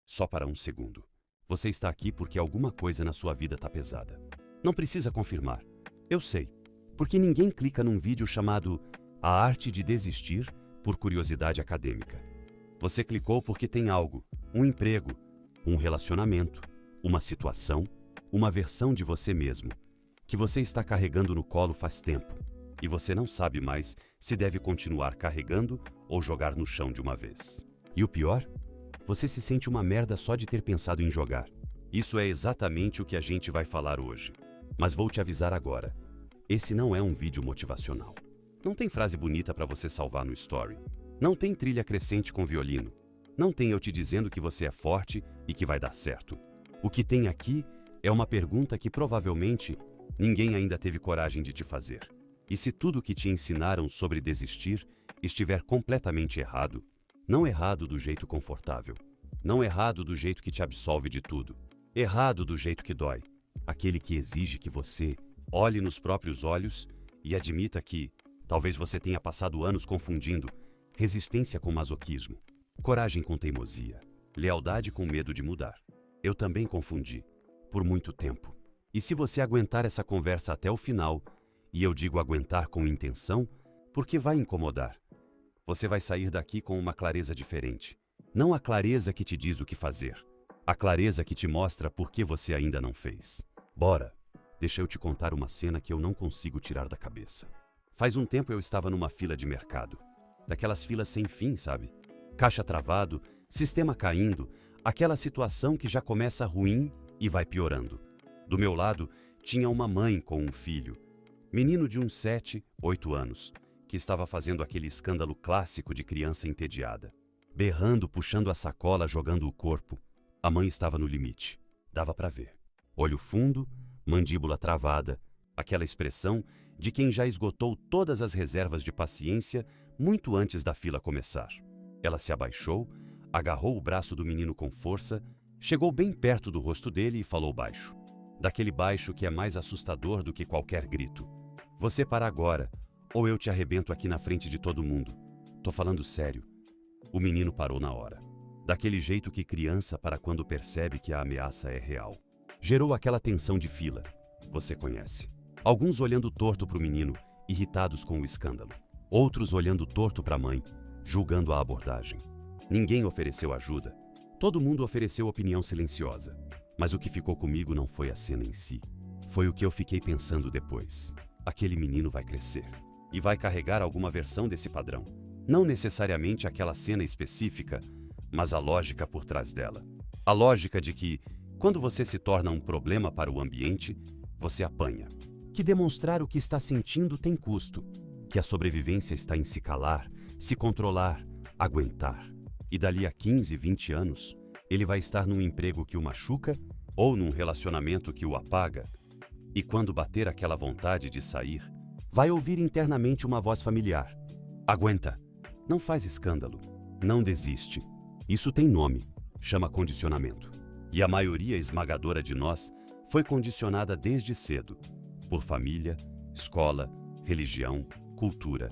Só para um segundo. Você está aqui porque alguma coisa na sua vida está pesada. Não precisa confirmar. Eu sei. Porque ninguém clica num vídeo chamado A Arte de Desistir por curiosidade acadêmica. Você clicou porque tem algo, um emprego, um relacionamento, uma situação, uma versão de você mesmo, que você está carregando no colo faz tempo, e você não sabe mais se deve continuar carregando ou jogar no chão de uma vez. E o pior? Você se sente uma merda só de ter pensado em jogar. Isso é exatamente o que a gente vai falar hoje. Mas vou te avisar agora. Esse não é um vídeo motivacional. Não tem frase bonita para você salvar no story. Não tem trilha crescente com violino. Não tem eu te dizendo que você é forte e que vai dar certo. O que tem aqui é uma pergunta que provavelmente ninguém ainda teve coragem de te fazer. E se tudo o que te ensinaram sobre desistir estiver completamente errado, não errado do jeito confortável, não errado do jeito que te absolve de tudo, errado do jeito que dói, aquele que exige que você olhe nos próprios olhos e admita que talvez você tenha passado anos confundindo resistência com masoquismo, coragem com teimosia, lealdade com medo de mudar. Eu também confundi, por muito tempo. E se você aguentar essa conversa até o final, e eu digo aguentar com intenção, porque vai incomodar, você vai sair daqui com uma clareza diferente. Não a clareza que te diz o que fazer, a clareza que te mostra por que você ainda não fez. Bora! Deixa eu te contar uma cena que eu não consigo tirar da cabeça. Faz um tempo eu estava numa fila de mercado. Daquelas filas sem fim, sabe? Caixa travado, sistema caindo, aquela situação que já começa ruim e vai piorando. Do meu lado, tinha uma mãe com um filho, menino de uns 7, 8 anos, que estava fazendo aquele escândalo clássico de criança entediada. Berrando, puxando a sacola, jogando o corpo. A mãe estava no limite. Dava para ver. Olho fundo, mandíbula travada, aquela expressão de quem já esgotou todas as reservas de paciência muito antes da fila começar. Ela se abaixou, agarrou o braço do menino com força, chegou bem perto do rosto dele e falou baixo. Daquele baixo que é mais assustador do que qualquer grito. Você para agora, ou eu te arrebento aqui na frente de todo mundo. Tô falando sério. O menino parou na hora. Daquele jeito que criança para quando percebe que a ameaça é real. Gerou aquela tensão de fila. Você conhece. Alguns olhando torto para o menino, irritados com o escândalo. Outros olhando torto para a mãe, julgando a abordagem. Ninguém ofereceu ajuda. Todo mundo ofereceu opinião silenciosa. Mas o que ficou comigo não foi a cena em si. Foi o que eu fiquei pensando depois. Aquele menino vai crescer. E vai carregar alguma versão desse padrão. Não necessariamente aquela cena específica, mas a lógica por trás dela. A lógica de que, quando você se torna um problema para o ambiente, você apanha. Que demonstrar o que está sentindo tem custo. Que a sobrevivência está em se calar, se controlar, aguentar. E dali a 15, 20 anos, ele vai estar num emprego que o machuca ou num relacionamento que o apaga. E quando bater aquela vontade de sair, vai ouvir internamente uma voz familiar. Aguenta! Não faz escândalo. Não desiste. Isso tem nome. Chama condicionamento. E a maioria esmagadora de nós foi condicionada desde cedo. Por família, escola, religião, cultura.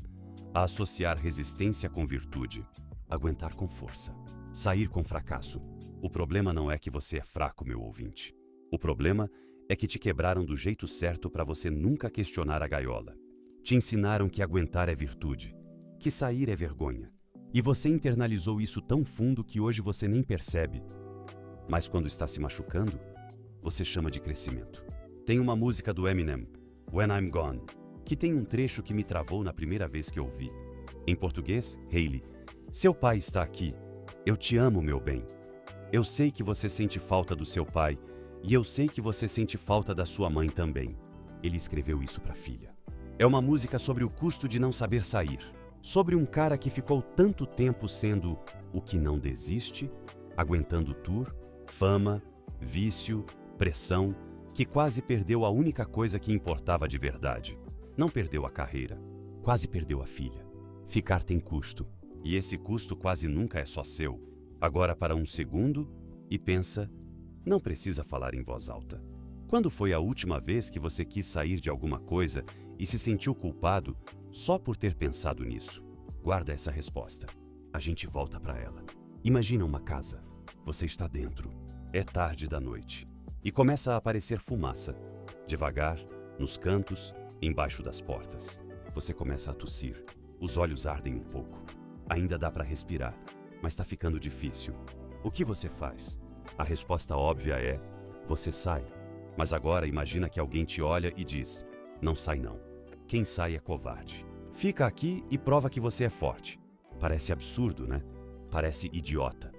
A associar resistência com virtude. Aguentar com força. Sair com fracasso. O problema não é que você é fraco, meu ouvinte. O problema é que te quebraram do jeito certo para você nunca questionar a gaiola. Te ensinaram que aguentar é virtude, que sair é vergonha. E você internalizou isso tão fundo que hoje você nem percebe. Mas quando está se machucando, você chama de crescimento. Tem uma música do Eminem, When I'm Gone, que tem um trecho que me travou na primeira vez que ouvi. Em português, Hailey, seu pai está aqui. Eu te amo, meu bem. Eu sei que você sente falta do seu pai e eu sei que você sente falta da sua mãe também. Ele escreveu isso para a filha. É uma música sobre o custo de não saber sair. Sobre um cara que ficou tanto tempo sendo o que não desiste, aguentando tour, fama, vício, pressão, que quase perdeu a única coisa que importava de verdade. Não perdeu a carreira, quase perdeu a filha. Ficar tem custo, e esse custo quase nunca é só seu. Agora para um segundo e pensa, não precisa falar em voz alta. Quando foi a última vez que você quis sair de alguma coisa e se sentiu culpado só por ter pensado nisso? Guarda essa resposta. A gente volta para ela. Imagina uma casa. Você está dentro. É tarde da noite. E começa a aparecer fumaça. Devagar, nos cantos, embaixo das portas. Você começa a tossir. Os olhos ardem um pouco. Ainda dá para respirar, mas está ficando difícil. O que você faz? A resposta óbvia é: você sai. Mas agora imagina que alguém te olha e diz: não sai não. Quem sai é covarde. Fica aqui e prova que você é forte. Parece absurdo, né? Parece idiota.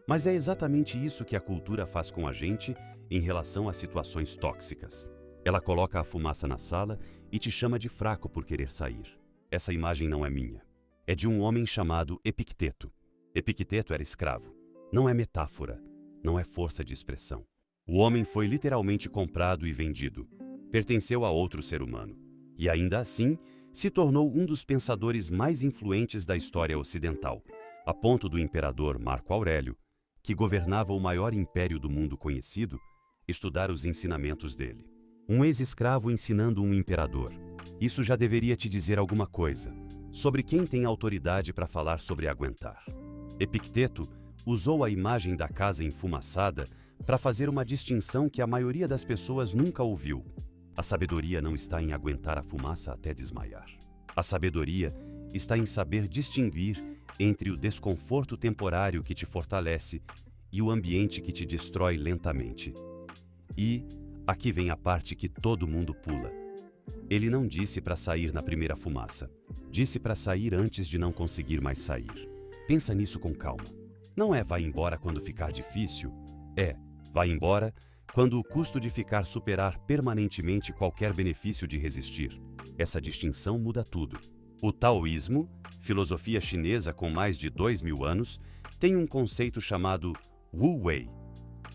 Mas é exatamente isso que a cultura faz com a gente em relação a situações tóxicas. Ela coloca a fumaça na sala e te chama de fraco por querer sair. Essa imagem não é minha. É de um homem chamado Epicteto. Epicteto era escravo. Não é metáfora, não é força de expressão. O homem foi literalmente comprado e vendido. Pertenceu a outro ser humano. E ainda assim, se tornou um dos pensadores mais influentes da história ocidental, a ponto do imperador Marco Aurélio, que governava o maior império do mundo conhecido, estudar os ensinamentos dele. Um ex-escravo ensinando um imperador. Isso já deveria te dizer alguma coisa sobre quem tem autoridade para falar sobre aguentar. Epicteto usou a imagem da casa enfumaçada para fazer uma distinção que a maioria das pessoas nunca ouviu. A sabedoria não está em aguentar a fumaça até desmaiar. A sabedoria está em saber distinguir entre o desconforto temporário que te fortalece e o ambiente que te destrói lentamente. E aqui vem a parte que todo mundo pula. Ele não disse para sair na primeira fumaça. Disse para sair antes de não conseguir mais sair. Pensa nisso com calma. Não é vai embora quando ficar difícil. É vai embora quando o custo de ficar superar permanentemente qualquer benefício de resistir. Essa distinção muda tudo. O taoísmo, filosofia chinesa com mais de 2000 anos, tem um conceito chamado Wu Wei.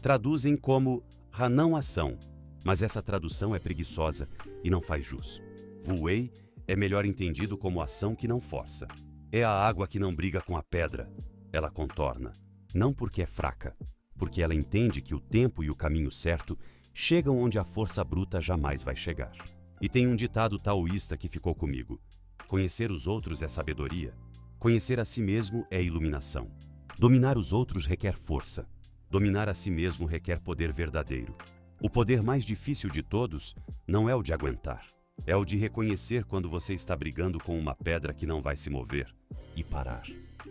Traduzem como a não ação, mas essa tradução é preguiçosa e não faz jus. Wu Wei é melhor entendido como ação que não força. É a água que não briga com a pedra. Ela contorna, não porque é fraca, porque ela entende que o tempo e o caminho certo chegam onde a força bruta jamais vai chegar. E tem um ditado taoísta que ficou comigo: conhecer os outros é sabedoria, conhecer a si mesmo é iluminação. Dominar os outros requer força, dominar a si mesmo requer poder verdadeiro. O poder mais difícil de todos não é o de aguentar, é o de reconhecer quando você está brigando com uma pedra que não vai se mover e parar.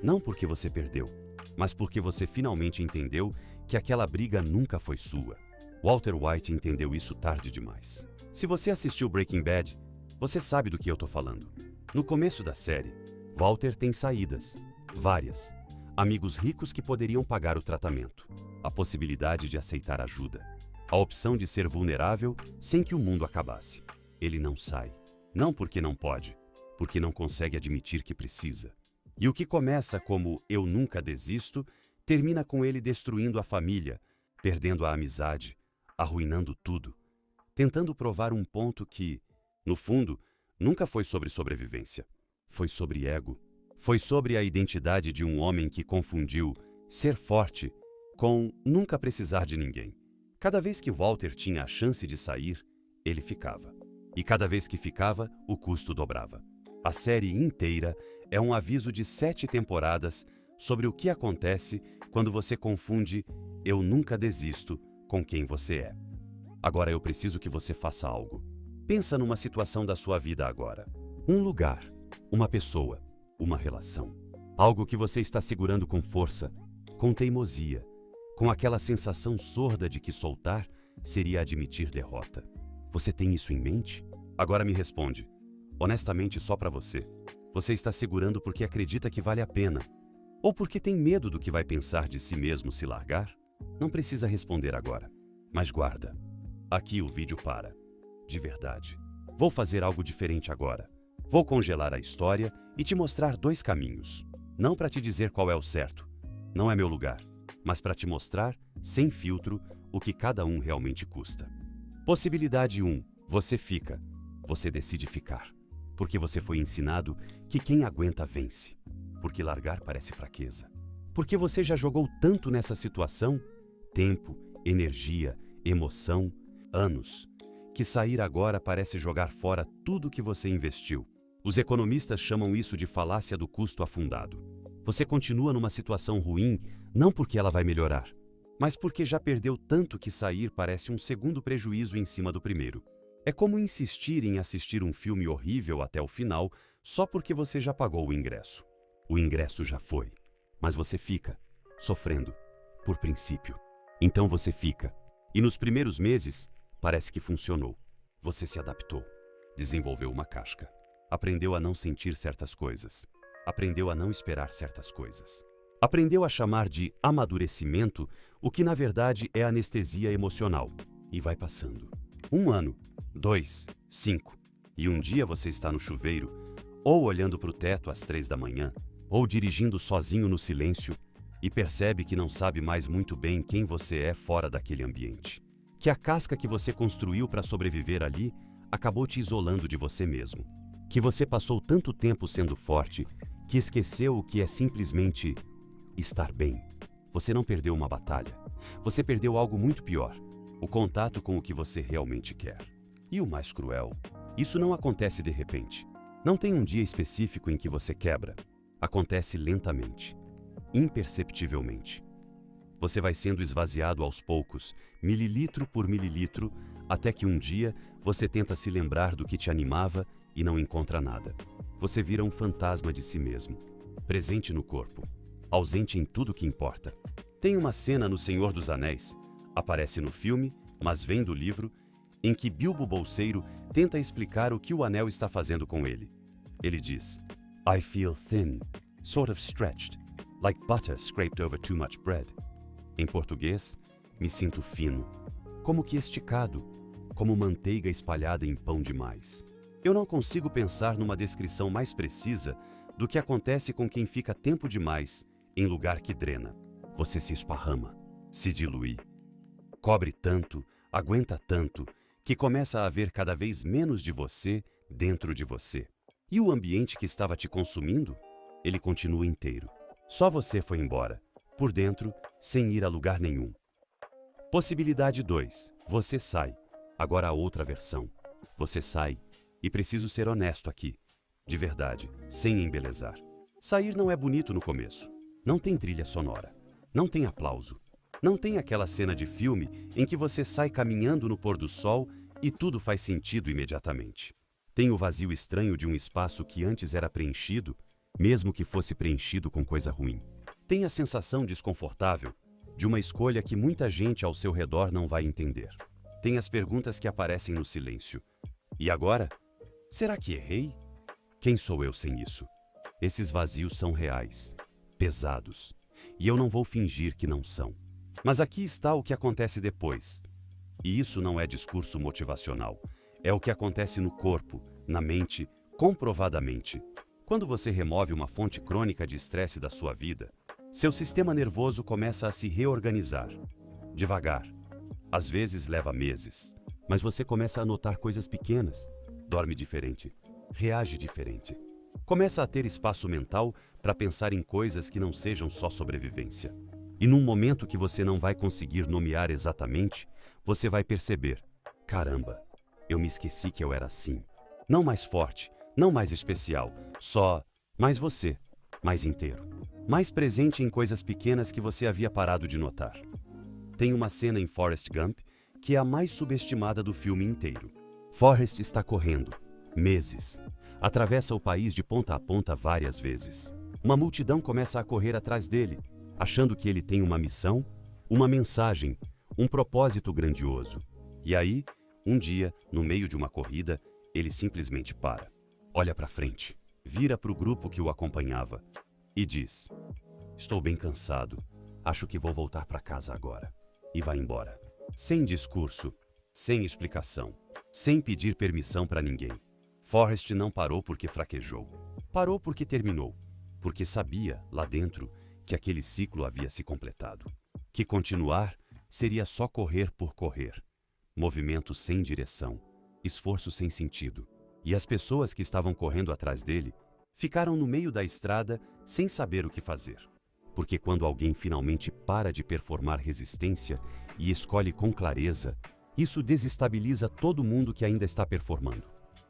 Não porque você perdeu, mas porque você finalmente entendeu que aquela briga nunca foi sua. Walter White entendeu isso tarde demais. Se você assistiu Breaking Bad, você sabe do que eu tô falando. No começo da série, Walter tem saídas, várias. Amigos ricos que poderiam pagar o tratamento. A possibilidade de aceitar ajuda. A opção de ser vulnerável sem que o mundo acabasse. Ele não sai. Não porque não pode, porque não consegue admitir que precisa. E o que começa como eu nunca desisto, termina com ele destruindo a família, perdendo a amizade, arruinando tudo. Tentando provar um ponto que, no fundo, nunca foi sobre sobrevivência. Foi sobre ego. Foi sobre a identidade de um homem que confundiu ser forte com nunca precisar de ninguém. Cada vez que Walter tinha a chance de sair, ele ficava. E cada vez que ficava, o custo dobrava. A série inteira é um aviso de 7 temporadas sobre o que acontece quando você confunde eu nunca desisto com quem você é. Agora eu preciso que você faça algo. Pensa numa situação da sua vida agora. Um lugar, uma pessoa, uma relação. Algo que você está segurando com força, com teimosia, com aquela sensação sorda de que soltar seria admitir derrota. Você tem isso em mente? Agora me responde. Honestamente, só para você. Você está segurando porque acredita que vale a pena? Ou porque tem medo do que vai pensar de si mesmo se largar? Não precisa responder agora. Mas guarda. Aqui o vídeo para. De verdade. Vou fazer algo diferente agora. Vou congelar a história e te mostrar 2 caminhos. Não para te dizer qual é o certo. Não é meu lugar. Mas para te mostrar, sem filtro, o que cada um realmente custa. Possibilidade 1. Você fica. Você decide ficar. Porque você foi ensinado que quem aguenta vence. Porque largar parece fraqueza. Porque você já jogou tanto nessa situação, tempo, energia, emoção, anos, que sair agora parece jogar fora tudo que você investiu. Os economistas chamam isso de falácia do custo afundado. Você continua numa situação ruim não porque ela vai melhorar, mas porque já perdeu tanto que sair parece um segundo prejuízo em cima do primeiro. É como insistir em assistir um filme horrível até o final só porque você já pagou o ingresso. O ingresso já foi, mas você fica, sofrendo, por princípio. Então você fica, e nos primeiros meses, parece que funcionou. Você se adaptou, desenvolveu uma casca, aprendeu a não sentir certas coisas, aprendeu a não esperar certas coisas. Aprendeu a chamar de amadurecimento o que na verdade é anestesia emocional. E vai passando. 1 ano, 2, 5. E um dia você está no chuveiro, ou olhando para o teto às 3 da manhã, ou dirigindo sozinho no silêncio, e percebe que não sabe mais muito bem quem você é fora daquele ambiente. Que a casca que você construiu para sobreviver ali acabou te isolando de você mesmo. Que você passou tanto tempo sendo forte que esqueceu o que é simplesmente estar bem. Você não perdeu uma batalha. Você perdeu algo muito pior: o contato com o que você realmente quer. E o mais cruel, isso não acontece de repente. Não tem um dia específico em que você quebra. Acontece lentamente, imperceptivelmente. Você vai sendo esvaziado aos poucos, mililitro por mililitro, até que um dia você tenta se lembrar do que te animava e não encontra nada. Você vira um fantasma de si mesmo, presente no corpo, ausente em tudo que importa. Tem uma cena no Senhor dos Anéis, aparece no filme, mas vem do livro, em que Bilbo Bolseiro tenta explicar o que o anel está fazendo com ele. Ele diz: I feel thin, sort of stretched, like butter scraped over too much bread. Em português, me sinto fino, como que esticado, como manteiga espalhada em pão demais. Eu não consigo pensar numa descrição mais precisa do que acontece com quem fica tempo demais em lugar que drena. Você se esparrama, se dilui, cobre tanto, aguenta tanto, que começa a haver cada vez menos de você dentro de você. E o ambiente que estava te consumindo, ele continua inteiro. Só você foi embora, por dentro, sem ir a lugar nenhum. Possibilidade 2. Você sai. Agora a outra versão. Você sai, e preciso ser honesto aqui, de verdade, sem embelezar. Sair não é bonito no começo. Não tem trilha sonora. Não tem aplauso. Não tem aquela cena de filme em que você sai caminhando no pôr do sol e tudo faz sentido imediatamente. Tem o vazio estranho de um espaço que antes era preenchido, mesmo que fosse preenchido com coisa ruim. Tem a sensação desconfortável de uma escolha que muita gente ao seu redor não vai entender. Tem as perguntas que aparecem no silêncio. E agora? Será que errei? Quem sou eu sem isso? Esses vazios são reais, pesados, e eu não vou fingir que não são. Mas aqui está o que acontece depois. E isso não é discurso motivacional. É o que acontece no corpo, na mente, comprovadamente. Quando você remove uma fonte crônica de estresse da sua vida, seu sistema nervoso começa a se reorganizar. Devagar. Às vezes leva meses. Mas você começa a notar coisas pequenas. Dorme diferente. Reage diferente. Começa a ter espaço mental para pensar em coisas que não sejam só sobrevivência. E num momento que você não vai conseguir nomear exatamente, você vai perceber: caramba, eu me esqueci que eu era assim. Não mais forte, não mais especial, só mais você, mais inteiro. Mais presente em coisas pequenas que você havia parado de notar. Tem uma cena em Forrest Gump que é a mais subestimada do filme inteiro. Forrest está correndo, meses. Atravessa o país de ponta a ponta várias vezes. Uma multidão começa a correr atrás dele, achando que ele tem uma missão, uma mensagem, um propósito grandioso. E aí, um dia, no meio de uma corrida, ele simplesmente para. Olha para frente, vira para o grupo que o acompanhava e diz: estou bem cansado, acho que vou voltar para casa agora. E vai embora. Sem discurso, sem explicação, sem pedir permissão para ninguém. Forrest não parou porque fraquejou. Parou porque terminou. Porque sabia, lá dentro, que aquele ciclo havia se completado. Que continuar seria só correr por correr. Movimento sem direção, esforço sem sentido. E as pessoas que estavam correndo atrás dele ficaram no meio da estrada sem saber o que fazer. Porque quando alguém finalmente para de performar resistência e escolhe com clareza, isso desestabiliza todo mundo que ainda está performando.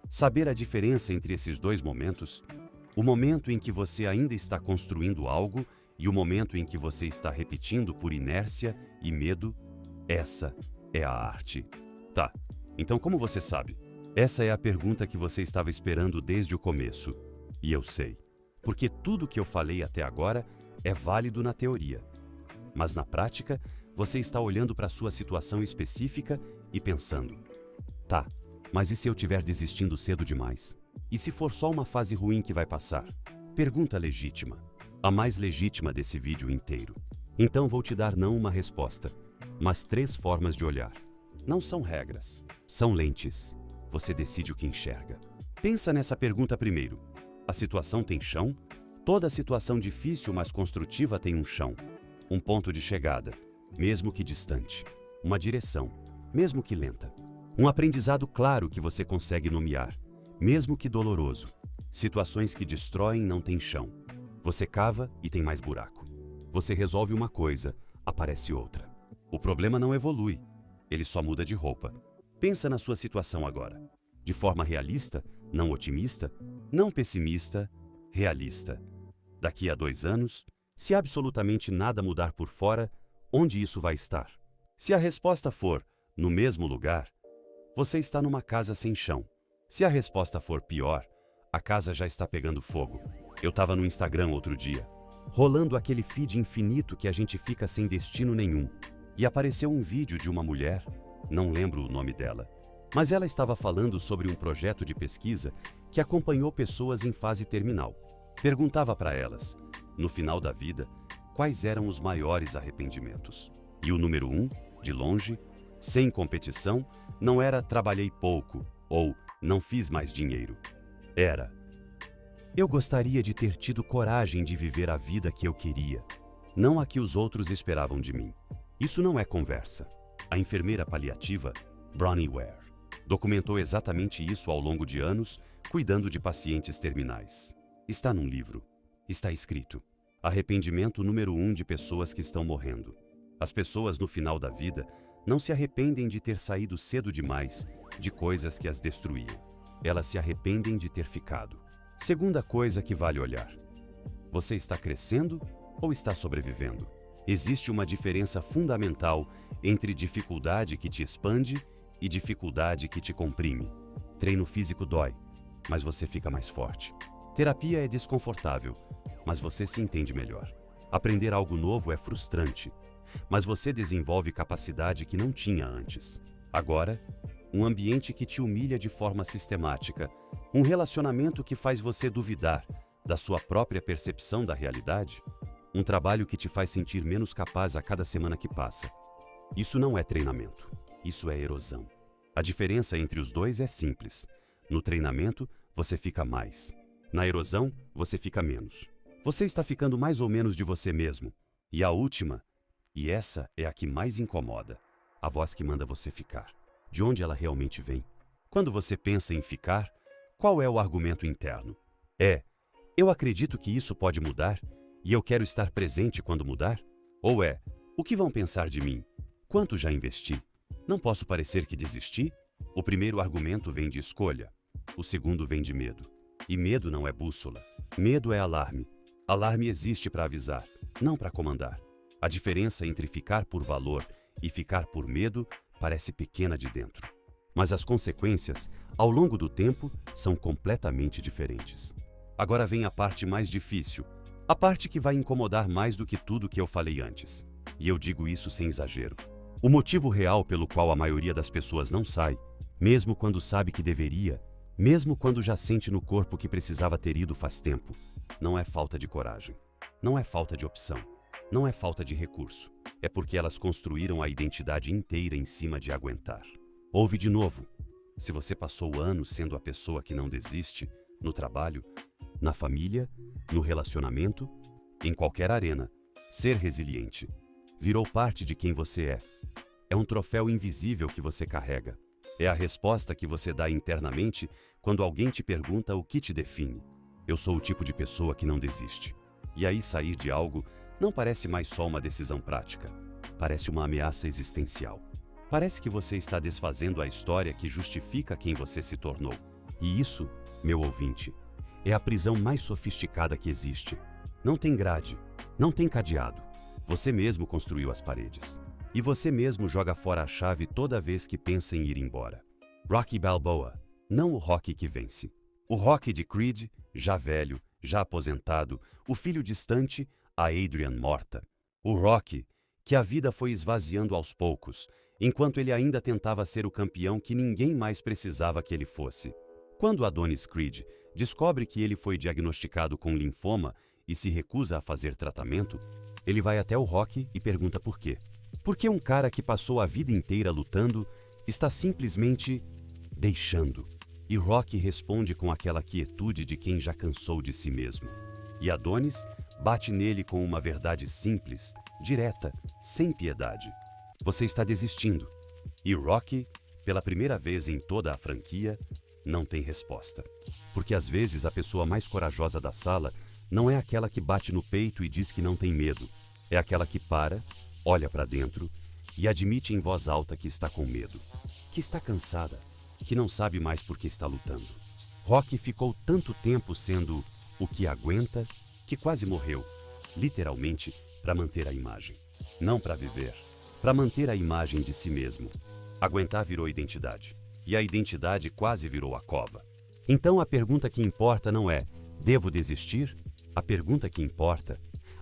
Saber a diferença entre esses dois momentos O momento em que você ainda está construindo algo e o momento em que você está repetindo por inércia e medo, essa é a arte. Tá, então como você sabe? Essa é a pergunta que você estava esperando desde o começo. E eu sei, porque tudo que eu falei até agora é válido na teoria. Mas na prática, você está olhando para a sua situação específica e pensando: tá, mas e se eu estiver desistindo cedo demais? E se for só uma fase ruim que vai passar? Pergunta legítima. A mais legítima desse vídeo inteiro. Então vou te dar não uma resposta, mas 3 formas de olhar. Não são regras, são lentes. Você decide o que enxerga. Pensa nessa pergunta primeiro. A situação tem chão? Toda situação difícil, mas construtiva tem um chão. Um ponto de chegada, mesmo que distante. Uma direção, mesmo que lenta. Um aprendizado claro que você consegue nomear, mesmo que doloroso. Situações que destroem não têm chão. Você cava e tem mais buraco. Você resolve uma coisa, aparece outra. O problema não evolui, ele só muda de roupa. Pensa na sua situação agora. De forma realista, não otimista, não pessimista, realista. Daqui a 2 anos, se absolutamente nada mudar por fora, onde isso vai estar? Se a resposta for no mesmo lugar, você está numa casa sem chão. Se a resposta for pior, a casa já está pegando fogo. Eu estava no Instagram outro dia, rolando aquele feed infinito que a gente fica sem destino nenhum. E apareceu um vídeo de uma mulher, não lembro o nome dela, mas ela estava falando sobre um projeto de pesquisa que acompanhou pessoas em fase terminal. Perguntava para elas, no final da vida, quais eram os maiores arrependimentos. E o número 1, de longe, sem competição, não era trabalhei pouco ou não fiz mais dinheiro. Era: eu gostaria de ter tido coragem de viver a vida que eu queria, não a que os outros esperavam de mim. Isso não é conversa. A enfermeira paliativa, Bronnie Ware, documentou exatamente isso ao longo de anos, cuidando de pacientes terminais. Está num livro. Está escrito: arrependimento número 1 de pessoas que estão morrendo. As pessoas no final da vida não se arrependem de ter saído cedo demais de coisas que as destruíam. Elas se arrependem de ter ficado. Segunda coisa que vale olhar: você está crescendo ou está sobrevivendo? Existe uma diferença fundamental entre dificuldade que te expande e dificuldade que te comprime. Treino físico dói, mas você fica mais forte. Terapia é desconfortável, mas você se entende melhor. Aprender algo novo é frustrante, mas você desenvolve capacidade que não tinha antes. Agora, um ambiente que te humilha de forma sistemática, um relacionamento que faz você duvidar da sua própria percepção da realidade, um trabalho que te faz sentir menos capaz a cada semana que passa. Isso não é treinamento, isso é erosão. A diferença entre os dois é simples. No treinamento, você fica mais. Na erosão, você fica menos. Você está ficando mais ou menos de você mesmo. E a última, e essa é a que mais incomoda, a voz que manda você ficar. De onde ela realmente vem? Quando você pensa em ficar, qual é o argumento interno? É: eu acredito que isso pode mudar e eu quero estar presente quando mudar? Ou é: o que vão pensar de mim? Quanto já investi? Não posso parecer que desisti? O primeiro argumento vem de escolha, o segundo vem de medo. E medo não é bússola. Medo é alarme. Alarme existe para avisar, não para comandar. A diferença entre ficar por valor e ficar por medo parece pequena de dentro. Mas as consequências, ao longo do tempo, são completamente diferentes. Agora vem a parte mais difícil, a parte que vai incomodar mais do que tudo que eu falei antes. E eu digo isso sem exagero. O motivo real pelo qual a maioria das pessoas não sai, mesmo quando sabe que deveria, mesmo quando já sente no corpo que precisava ter ido faz tempo, não é falta de coragem, não é falta de opção, não é falta de recurso. É porque elas construíram a identidade inteira em cima de aguentar. Ouve de novo. Se você passou anos sendo a pessoa que não desiste, no trabalho, na família, no relacionamento, em qualquer arena, ser resiliente virou parte de quem você é. É um troféu invisível que você carrega. É a resposta que você dá internamente quando alguém te pergunta o que te define. Eu sou o tipo de pessoa que não desiste. E aí sair de algo não parece mais só uma decisão prática. Parece uma ameaça existencial. Parece que você está desfazendo a história que justifica quem você se tornou. E isso, meu ouvinte, é a prisão mais sofisticada que existe. Não tem grade, não tem cadeado. Você mesmo construiu as paredes. E você mesmo joga fora a chave toda vez que pensa em ir embora. Rocky Balboa, não o Rocky que vence. O Rocky de Creed, já velho, já aposentado, o filho distante, a Adrian morta. O Rocky, que a vida foi esvaziando aos poucos, enquanto ele ainda tentava ser o campeão que ninguém mais precisava que ele fosse. Quando Adonis Creed descobre que ele foi diagnosticado com linfoma e se recusa a fazer tratamento, ele vai até o Rocky e pergunta por quê. Por que um cara que passou a vida inteira lutando está simplesmente deixando? E Rocky responde com aquela quietude de quem já cansou de si mesmo. E Adonis bate nele com uma verdade simples, direta, sem piedade. Você está desistindo. E Rocky, pela primeira vez em toda a franquia, não tem resposta. Porque às vezes a pessoa mais corajosa da sala não é aquela que bate no peito e diz que não tem medo. É aquela que para, olha para dentro e admite em voz alta que está com medo, que está cansada, que não sabe mais por que está lutando. Rocky ficou tanto tempo sendo o que aguenta que quase morreu, literalmente, para manter a imagem. Não para viver, para manter a imagem de si mesmo. Aguentar virou identidade, e a identidade quase virou a cova. Então a pergunta que importa não é: devo desistir? A pergunta que importa,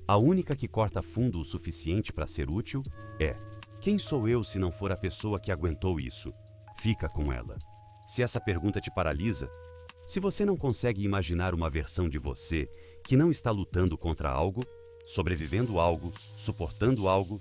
a única que corta fundo o suficiente para ser útil, é: quem sou eu se não for a pessoa que aguentou isso? Fica com ela. Se essa pergunta te paralisa, se você não consegue imaginar uma versão de você que não está lutando contra algo, sobrevivendo algo, suportando algo,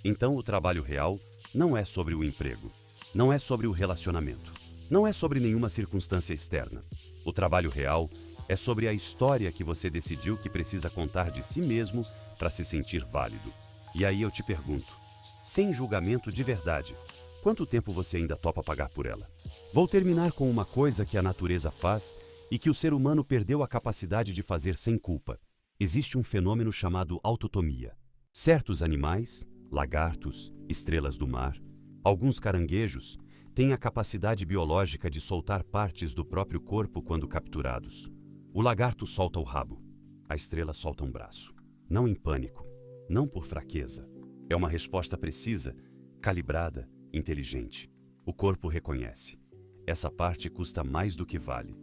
então o trabalho real não é sobre o emprego, não é sobre o relacionamento, não é sobre nenhuma circunstância externa. O trabalho real é sobre a história que você decidiu que precisa contar de si mesmo para se sentir válido. E aí eu te pergunto, sem julgamento de verdade, quanto tempo você ainda topa pagar por ela? Vou terminar com uma coisa que a natureza faz e que o ser humano perdeu a capacidade de fazer sem culpa. Existe um fenômeno chamado autotomia. Certos animais, lagartos, estrelas do mar, alguns caranguejos, têm a capacidade biológica de soltar partes do próprio corpo quando capturados. O lagarto solta o rabo, a estrela solta um braço. Não em pânico, não por fraqueza. É uma resposta precisa, calibrada, inteligente. O corpo reconhece. Essa parte custa mais do que vale.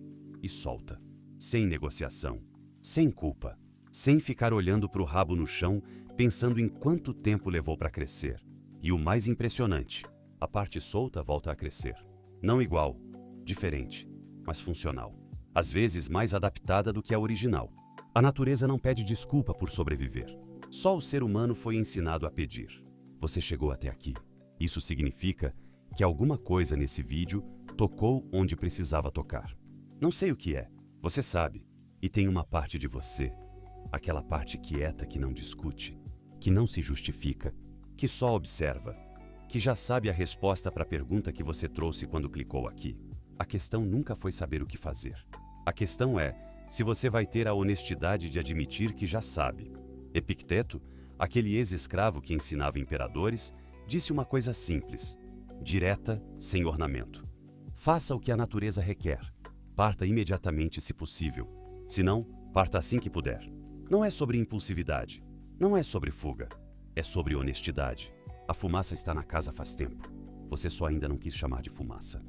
E solta. Sem negociação. Sem culpa. Sem ficar olhando para o rabo no chão, pensando em quanto tempo levou para crescer. E o mais impressionante, a parte solta volta a crescer. Não igual, diferente, mas funcional. Às vezes mais adaptada do que a original. A natureza não pede desculpa por sobreviver. Só o ser humano foi ensinado a pedir. Você chegou até aqui. Isso significa que alguma coisa nesse vídeo tocou onde precisava tocar. Não sei o que é, você sabe. E tem uma parte de você, aquela parte quieta que não discute, que não se justifica, que só observa, que já sabe a resposta para a pergunta que você trouxe quando clicou aqui. A questão nunca foi saber o que fazer. A questão é se você vai ter a honestidade de admitir que já sabe. Epicteto, aquele ex-escravo que ensinava imperadores, disse uma coisa simples, direta, sem ornamento. Faça o que a natureza requer. Parta imediatamente se possível. Se não, parta assim que puder. Não é sobre impulsividade. Não é sobre fuga. É sobre honestidade. A fumaça está na casa faz tempo. Você só ainda não quis chamar de fumaça.